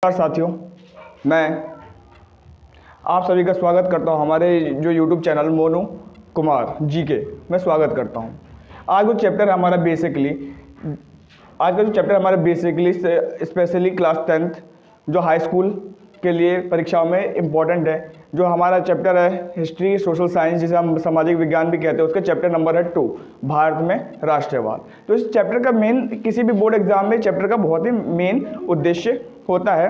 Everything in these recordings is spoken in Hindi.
नमस्कार साथियों, मैं आप सभी का स्वागत करता हूं हमारे जो YouTube चैनल मोनू कुमार जी के मैं स्वागत करता हूं। आज का जो चैप्टर हमारा बेसिकली स्पेशली क्लास 10th जो हाई स्कूल के लिए परीक्षाओं में इम्पोर्टेंट है। जो हमारा चैप्टर है हिस्ट्री सोशल साइंस, जिसे हम सामाजिक विज्ञान भी कहते हैं, उसका चैप्टर नंबर है 2 भारत में राष्ट्रवाद। तो इस चैप्टर का मेन किसी भी बोर्ड एग्जाम में चैप्टर का बहुत ही मेन उद्देश्य होता है,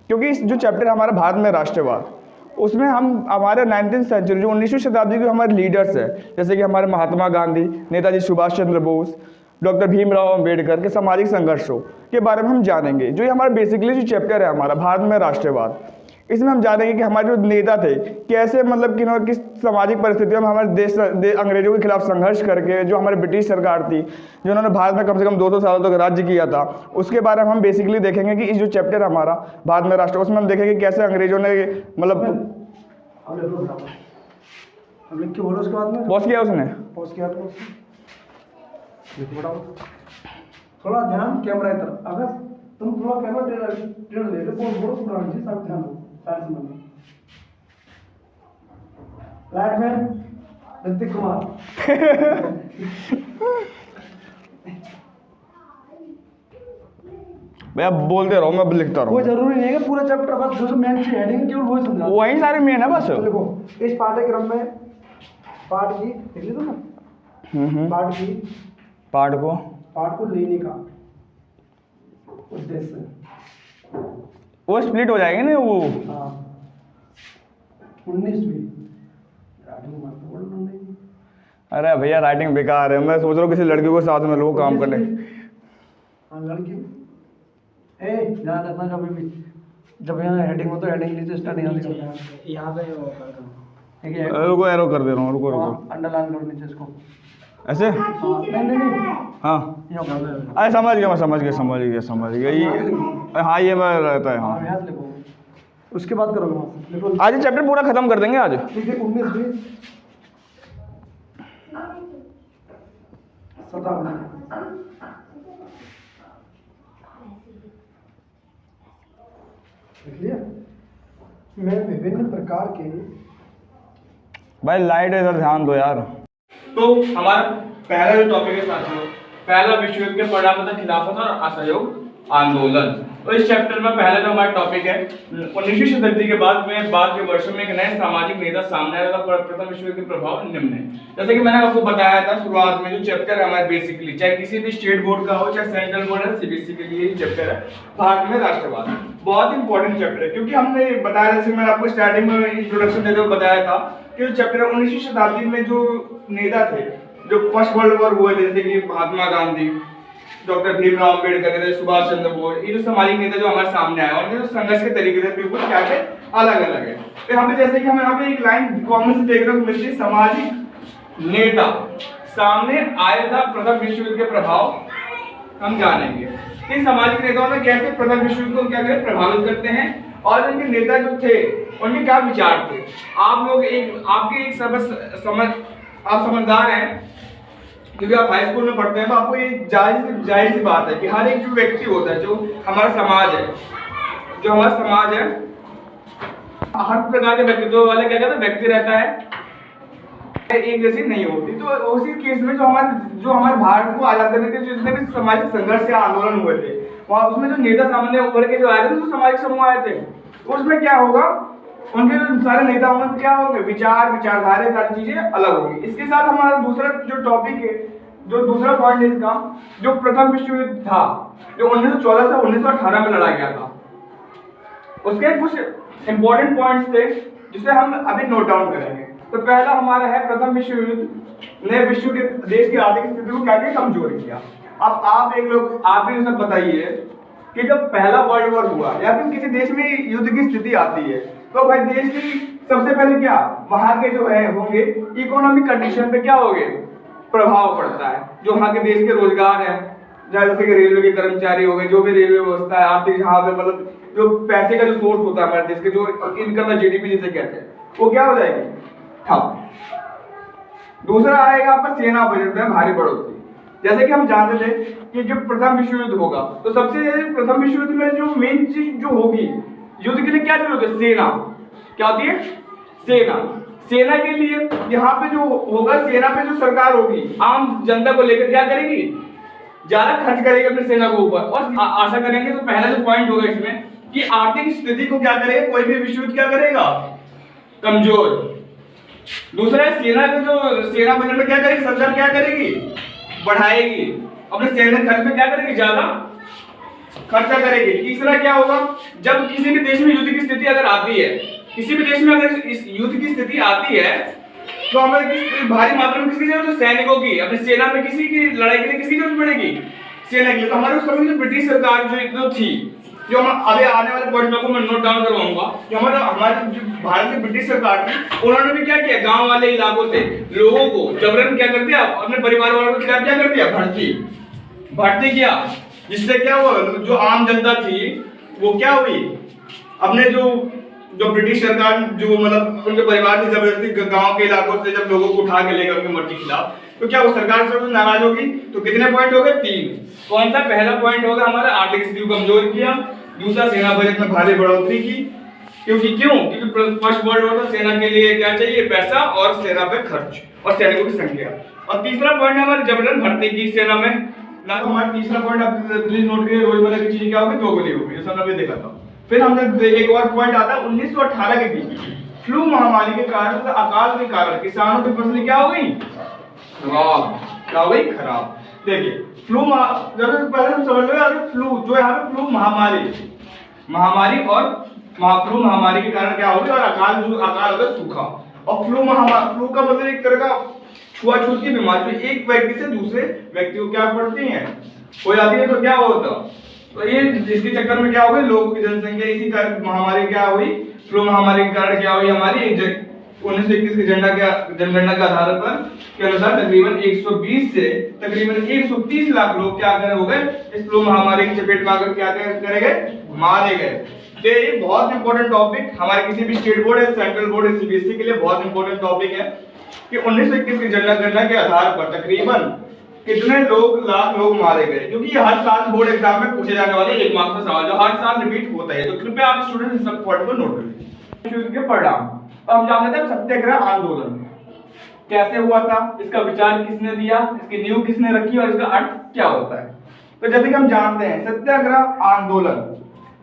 क्योंकि इस जो चैप्टर हमारा भारत में राष्ट्रवाद, उसमें हम हमारे 19वीं सेंचुरी जो 19वीं शताब्दी के हमारे लीडर्स हैं, जैसे कि हमारे महात्मा गांधी, नेताजी सुभाष चंद्र बोस, डॉक्टर भीमराव अंबेडकर के सामाजिक संघर्षों के बारे में हम जानेंगे। जो ये हमारा बेसिकली जो चैप्टर है हमारा भारत में राष्ट्रवाद, इसमें हम जानेंगे कि हमारे जो नेता थे कैसे मतलब किस सामाजिक परिस्थितियों में हमारे देश अंग्रेजों के खिलाफ संघर्ष करके, जो हमारी ब्रिटिश सरकार थी जो उन्होंने भारत में कम से कम 200 सालों तक राज्य किया था, उसके बारे में हम बेसिकली देखेंगे कि इस जो चैप्टर हमारा भारत में राष्ट्र, उसमें हम देखेंगे कैसे अंग्रेजों ने मतलब पॉज किया उसने थोड़ा ध्यान कैमरा की तरफ। अगर तुम थोड़ा कैमरा टेढ़ ले लो तो बहुत पुराना चीज सब ध्यान दो। साइंस में राइट में ऋतिक कुमार भैया बोलते रहो, मैं लिखता रहूँ। कोई जरूरी नहीं है कि पूरा चैप्टर, बस जो मेन चीज हेडिंग केवल वही समझा, वही सारे मेन है बस। देखो इस पाठ्यक्रम में पाठ की देख ली तुमने, पाठ को लेने का उद्देश्य वो स्प्लिट हो जाएगी ना वो। हाँ 19वीं। अरे भैया राइटिंग बेकार है, मैं सोच रहा हूँ किसी लड़की को साथ में लो काम करने। हाँ लड़की ध्यान रखना, कभी भी जब यहाँ हेडिंग हो तो हेडिंग नीचे स्टार्टिंग यहाँ पे ठीक है। रुको एरो कर दे रहा हूँ, रुको अंडरलाइन करो नीचे इसको ऐसे। नहीं हाँ अरे समझ गया ये। हाँ ये मैं रहता है। हाँ उसके बाद करोगे आज ये चैप्टर पूरा खत्म कर देंगे आज। ठीक है 19वीं शताब्दी देख लिया में विभिन्न प्रकार के। भाई लाइट इधर ध्यान दो यार। तो हमारा पहला जो टॉपिक है साथियों, पहला विश्व युद्ध के परिणाम तथा खिलाफत और असहयोग आंदोलन। तो इस चैप्टर में पहला जो हमारा टॉपिक है 19वीं शताब्दी के बाद के वर्षों में एक नए सामाजिक नेता सामने आया था। प्रथम विश्व युद्ध के प्रभाव निम्न है। जैसे कि मैंने आपको बताया था शुरुआत में, जो चैप्टर है हमारे बेसिकली चाहे किसी भी स्टेट बोर्ड का हो, चाहे सेंट्रल बोर्ड है, सीबीएसई के लिए चैप्टर है भारत में राष्ट्रवाद। बहुत इंपॉर्टेंट चैप्टर है, क्योंकि हमने बताया, जैसे मैंने आपको स्टार्टिंग में इंट्रोडक्शन देते हुए बताया था कि जो चैप्टर 19वीं शताब्दी में जो नेता थे जो फर्स्ट वर्ल्ड वॉर हुए, जैसे कि महात्मा गांधी, डॉक्टर भीमराव अंबेडकर, सुभाष चंद्र बोस, ये जो सामाजिक नेता जो हमारे सामने आए, और जो संघर्ष के तरीके थे बिल्कुल क्या थे, अलग अलग है। तो यहाँ पे जैसे कि हम यहाँ पे एक लाइन कॉमन से देखने को मिलती है, सामाजिक नेता सामने आया था, प्रथम विश्व युद्ध के प्रभाव हम जानेंगे कि सामाजिक नेताओं ने कैसे प्रथम विश्व युद्ध को क्या करे प्रभावित करते हैं, और इनके नेता जो थे उनके क्या विचार थे। आप लोग आप समझदार हैं, क्योंकि आप हाई स्कूल में पढ़ते हैं, तो आपको ये जाहिर सी बात है कि हर एक जो व्यक्ति होता है, जो हमारा समाज है, हर प्रकार के व्यक्तित्व वाले क्या कहते हैं व्यक्ति रहता है, एक जैसी नहीं होती। तो उसी केस में जो हमारे भारत को आजाद करने के जितने भी सामाजिक संघर्ष या आंदोलन हुए थे, वहाँ उसमें जो नेता सामने उभर के जो आए थे, जो सामाजिक समूह आए थे, उसमें क्या होगा, उनके जो सारे नेता होंगे क्या होंगे, विचारधारा सारी चीजें अलग होंगी। इसके साथ हमारा दूसरा जो टॉपिक है, जो दूसरा पॉइंट है इसका, जो प्रथम विश्व युद्ध था जो 1914 से 1918 में लड़ा गया था, उसके कुछ इंपॉर्टेंट पॉइंट्स थे जिसे हम अभी नोट डाउन करेंगे। तो पहला हमारा है प्रथम विश्व युद्ध ने विश्व के देश की आर्थिक स्थिति को क्या कमजोर किया। अब आप भी सब बताइए कि जब पहला वर्ल्ड वॉर हुआ या फिर किसी देश में युद्ध की स्थिति आती है, तो भाई देश की सबसे पहले क्या वहां के जो है होंगे इकोनॉमिक कंडीशन पे क्या होंगे प्रभाव पड़ता है। जो वहां के देश के रोजगार है, जैसे कि रेलवे के कर्मचारी हो गए, जो भी रेलवे व्यवस्था है, आर्थिक यहाँ पे मतलब जो पैसे का जो सोर्स होता है हमारे देश के, जो इनकम है जीडीपी जिसे कहते हैं, वो क्या हो जाएगी ठप। दूसरा आएगा आपका सेना बजट में भारी बढ़ोतरी। जैसे कि हम जानते थे कि जब प्रथम विश्व युद्ध होगा तो सबसे प्रथम विश्व युद्ध में जो मेन चीज जो होगी, युद्ध के लिए क्या जरूरत है? सेना। क्या होती है? सेना। सेना के लिए यहाँ पे जो होगा, सेना पे जो सरकार होगी आम जनता को लेकर क्या करेगी? ज्यादा खर्च करेगी अपने सेना के ऊपर। और आशा करेंगे तो पहला जो पॉइंट होगा इसमें कि आर्थिक स्थिति को क्या करेगा, कोई भी विश्व युद्ध क्या करेगा? कमजोर। दूसरा है सेना के जो सेना बजट में क्या करेगी? सरकार क्या करेगी? बढ़ाएगी। अपने सेना खर्च में क्या करेगी? ज्यादा खर्चा करेगी। तीसरा क्या होगा? जब किसी भी देश में युद्ध की स्थिति अगर आती है, किसी भी देश में अगर इस युद्ध की स्थिति आती है तो हमें भारी मात्रा में किसकी जरूरत है? सैनिकों की। अपनी सेना में किसी की लड़ाई के लिए किसकी जरूरत पड़ेगी? सेना की। तो हमारे उस समय जो ब्रिटिश सरकार जो थी, जो हम अभी आने वाले पॉइंट में मैं नोट डाउन करवाऊंगा कि हमारे जो भारत की ब्रिटिश सरकार थी, उन्होंने भी क्या किया? गांव वाले इलाकों से लोगों को जबरन क्या कर दिया? अपने परिवार वालों को क्या कर दिया? भर्ती किया। जिससे क्या हुआ? जो आम जनता थी वो क्या हुई? अपने जो ब्रिटिश सरकार जो मतलब उनके परिवार से जबरदस्ती गांव के इलाकों से जब लोगों को उठा के ले गए उनकी मर्जी के खिलाफ, तो क्या वो सरकार से नाराज होगी? तो कितने पॉइंट हो गए? 3। कौन सा? पहला पॉइंट होगा हमारा आर्थिक स्थिति को कमजोर किया। दूसरा, सेना बजट में भारी बढ़ोतरी की। क्योंकि फर्स्ट वर्ल्ड वॉर में सेना के लिए क्या चाहिए? पैसा और सेना पे खर्च और सैनिकों की संख्या। और तीसरा पॉइंट है हमारे जबरन भर्ती की सेना में ना। तो हमारा तीसरा पॉइंट आप प्लीज नोट करिए, रोजमर्रा की चीजें क्या होगी? दोगुनी होगी। ये सब हमने देखा था। फिर हमने एक और पॉइंट आता है 1918 के बीच फ्लू महामारी के कारण, तो अकाल के कारण किसानों की फसलें क्या हो गई? खराब। क्या हो गई? खराब। देखिए फ्लू पहले हम समझ लो, फ्लू जो है फ्लू महामारी और फ्लू महामारी के कारण क्या होगी? और अकाल होगा सूखा। और फ्लू का मतलब एक तरह का छुआछूत की बीमारी जो एक व्यक्ति से दूसरे व्यक्ति को क्या पड़ती है, हो जाती है। तो क्या होता? तो ये इसके चक्कर में क्या हो गई? लोगों की जनसंख्या इसी कारण महामारी क्या हुई? फ्लू महामारी के कारण क्या हुई? हमारी 1921 की जनगणना के आधार पर के अनुसार तकरीबन 120 से तकरीबन 130 लाख लोग क्या हो गए? इस फ्लू महामारी की चपेट में आकर क्या करे गए? मारे गए। तो ये बहुत इंपॉर्टेंट टॉपिक हमारे किसी भी स्टेट बोर्ड है, सेंट्रल बोर्ड है, सीबीएसई के लिए बहुत इंपॉर्टेंट टॉपिक है कि 1921 की जनगणना के आधार पर तकरीबन कितने लाख लोग मारे गए। क्योंकि हर साल बोर्ड एग्जाम में पूछे जाने वाले 1 मार्क्स का सवाल जो हर साल रिपीट होता है। तो कृपया आप स्टूडेंट इस सब पॉइंट को नोट कर लीजिए। युद्ध के परिणाम अब हम जानते हैं सत्याग्रह आंदोलन कैसे हुआ था, इसका विचार किसने दिया, इसकी नींव किसने रखी और इसका अर्थ क्या होता है। तो जैसे कि हम जानते हैं सत्याग्रह आंदोलन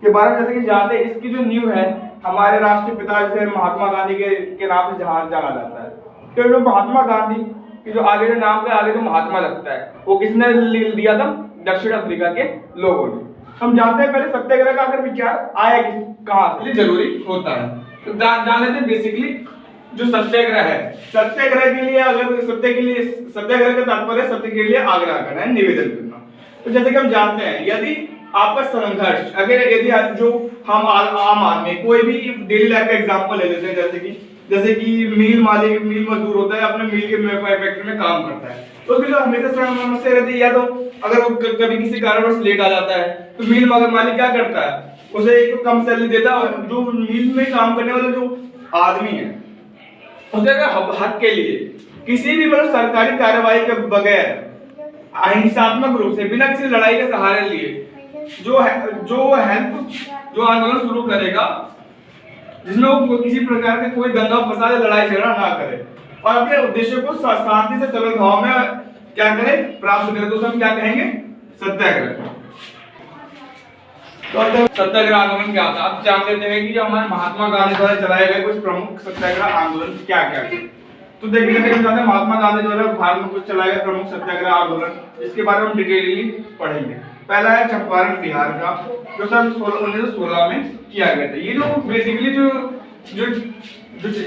के बारे में, जैसे कि जानते हैं इसकी जो नींव है हमारे राष्ट्रीय पिता जैसे महात्मा गांधी के नाम से जाना जाता है। तो जो महात्मा गांधी कि जो आगे जो नाम पे आगे जो महात्मा लगता है वो किसने दिया था? दक्षिण अफ्रीका के लोगों ने। हम जानते हैं पहले सत्याग्रह का अगर विचार आया कहां से जरूरी होता है, तो जान लेते हैं बेसिकली जो सत्याग्रह है। सत्याग्रह के लिए अगर सत्याग्रह का तात्पर्य सत्य के लिए आग्रह करना है, निवेदन करना। तो जैसे कि हम जानते हैं यदि आपका संघर्ष यदि जो हम आम आदमी कोई भी डेली लाइफ का एग्जांपल ले लेते हैं, जैसे कि मील मजदूर होता है, अपने मील के फैक्ट्री में काम करता है, तो उसकी जो हमेशा समस्या रहती है, या तो अगर वो कभी किसी कारणवश लेट आ जाता है तो मील मालिक क्या करता है? उसे एक कम सैलरी देता है। और जो मील में काम करने वाला जो आदमी है उसे हक के लिए किसी भी मतलब सरकारी कार्रवाई के बगैर अहिंसात्मक रूप से बिना किसी लड़ाई के सहारे लिए जो आंदोलन शुरू करेगा जिसमें वो किसी प्रकार के कोई दंगा फसाद या लड़ाई झगड़ा ना करे और अपने उद्देश्य को शांति से सरल भाव में क्या करे? प्राप्त करे, तो हम क्या कहेंगे? सत्याग्रह। तो सत्याग्रह आंदोलन क्या था आप जान लेते हैं कि जो हमारे महात्मा गांधी द्वारा चलाए गए कुछ प्रमुख सत्याग्रह आंदोलन क्या क्या थे। तो देखिए महात्मा गांधी द्वारा भारत में कुछ चलाए गए प्रमुख सत्याग्रह आंदोलन, इसके बारे में हम डिटेलली पढ़ेंगे। पहला है चंपारण बिहार का, जो सन 1916 में किया गया था। ये जो बेसिकली जो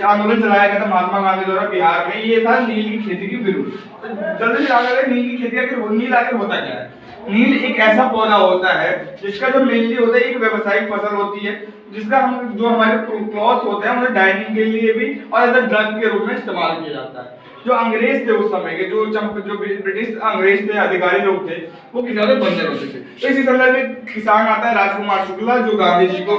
आंदोलन चलाया गया था महात्मा गांधी द्वारा बिहार में, ये था नील की खेती के विरुद्ध। तो जल्दी से आगे नील की खेती नील आखिर होता क्या है? नील एक ऐसा पौधा होता है जिसका जो मेनली होता है एक व्यावसायिक फसल होती है, जिसका हम जो हमारे क्लॉथ होते हैं उन्हें डाइनिंग के लिए भी और एज अ ड्रग के रूप में इस्तेमाल किया जाता है। जो अंग्रेज थे उस समय के जो ब्रिटिश अंग्रेज थे, अधिकारी लोग थे, वो किसानों से बंधे होते थे। तो इसी संदर्भ में किसान आता है राजकुमार शुक्ला, जो गांधी जी को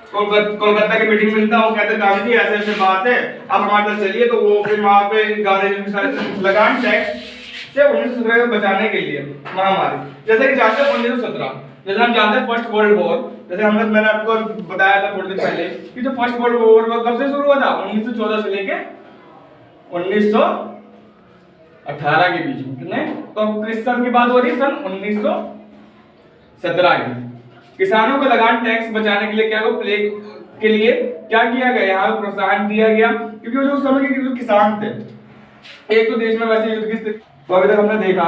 कोलकाता की मीटिंग मिलता है। वो कहते हैं गांधी जी ऐसे ऐसे बात है, आप हमारे साथ चलिए। तो वो फिर वहां पे गांधी जी के साथ लगान टैक्स से 1917 को बचाने के लिए महामारी। जैसे कि जानते हैं 1917, जैसे हम जानते हैं फर्स्ट वर्ल्ड वॉर, जैसे मैंने आपको बताया था थोड़ी देर पहले कि जो फर्स्ट वर्ल्ड वॉर कब से शुरू हुआ था, 1914 से लेके 1918 के बीच में। कितने, तो किस सन की बात हो रही है, सन 1917 की। किसानों को लगान टैक्स बचाने के लिए क्या प्लेग के लिए क्या किया गया, यहाँ प्रोत्साहन दिया गया, क्योंकि जो समय के जो किसान थे, एक तो देश में वैसे युद्ध की स्थिति, तो अभी तक हमने देखा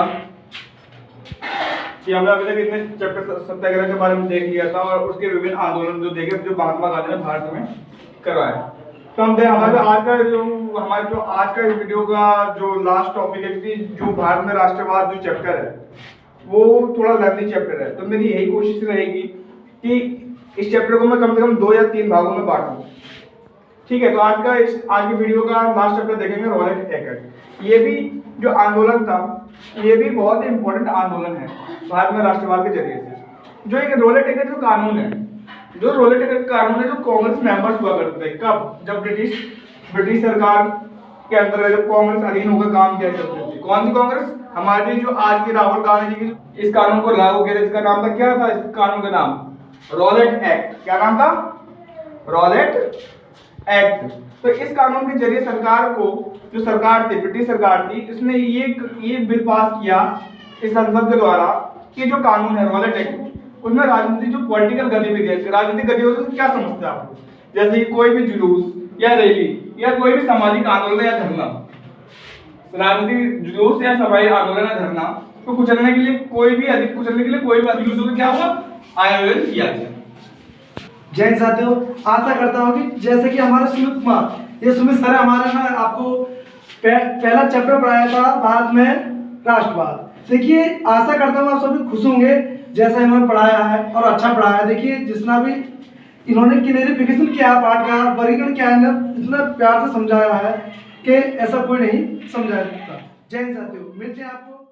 कि हमने अभी तक इतने चैप्टर सत्याग्रह के बारे में देख लिया था और उसके विभिन्न आंदोलन जो देखे जो महात्मा गांधी ने भारत में करवाया। तो हम हमारे आज का वीडियो का जो लास्ट टॉपिक है कि जो भारत में राष्ट्रवाद जो चैप्टर है वो थोड़ा लेंथी चैप्टर है, तो मेरी यही कोशिश रहेगी कि इस चैप्टर को मैं कम से कम 2 या 3 भागों में बांटूं। ठीक है, तो आज की वीडियो का लास्ट चैप्टर देखेंगे रॉलेट एक्ट। ये भी जो आंदोलन था, ये भी बहुत इंपॉर्टेंट आंदोलन है भारत में राष्ट्रवाद के जरिए से। जो एक रॉलेट एक्ट जो कानून है, जो रॉलेट एक्ट कानून है, जो कांग्रेस मेंबर्स हुआ करते थे, कब, जब ब्रिटिश सरकार के अंतर्गत जब कांग्रेस अधीन होकर काम किया करती थी। कौन सी कांग्रेस, हमारी जो आज की राहुल गांधी जी की इस कानून को लागू किया, इसका नाम था, क्या था इस कानून का नाम, रॉलेट एक्ट। क्या नाम था, रॉलेट एक्ट। तो इस कानून के जरिए सरकार को, जो सरकार थी, ब्रिटिश सरकार थी, इसने ये बिल पास किया इस संसद के द्वारा कि जो कानून है रॉलेट एक्ट, उसमें राजनीतिक जो पॉलिटिकल गतिविधि है, राजनीतिक गतिविधियों से क्या समझते हैं आप, जैसे कोई भी जुलूस या रैली या कोई भी सामाजिक आंदोलन या धरना, राजनीतिक जुलूस या सामाजिक आंदोलन या धरना को कुचलने के लिए कोई भी जुलूस क्या हुआ, आयोजन किया गया। जय साथियों, आशा करता हूँ कि जैसे कि हमारे सुमित कुमार, ये सुमित सर हमारे ना आपको पहला चैप्टर पढ़ाया था भारत में राष्ट्रवाद। देखिए, आशा करता हूँ आप सभी खुश होंगे जैसा इन्होंने पढ़ाया है और अच्छा पढ़ाया है। देखिए, जितना भी इन्होंने क्लेरिफिकेशन किया है पाठ का, वर्गीकरण किया है, इतना प्यार से समझाया है कि ऐसा कोई नहीं समझाया। जय साथियों, मिलते हैं आपको।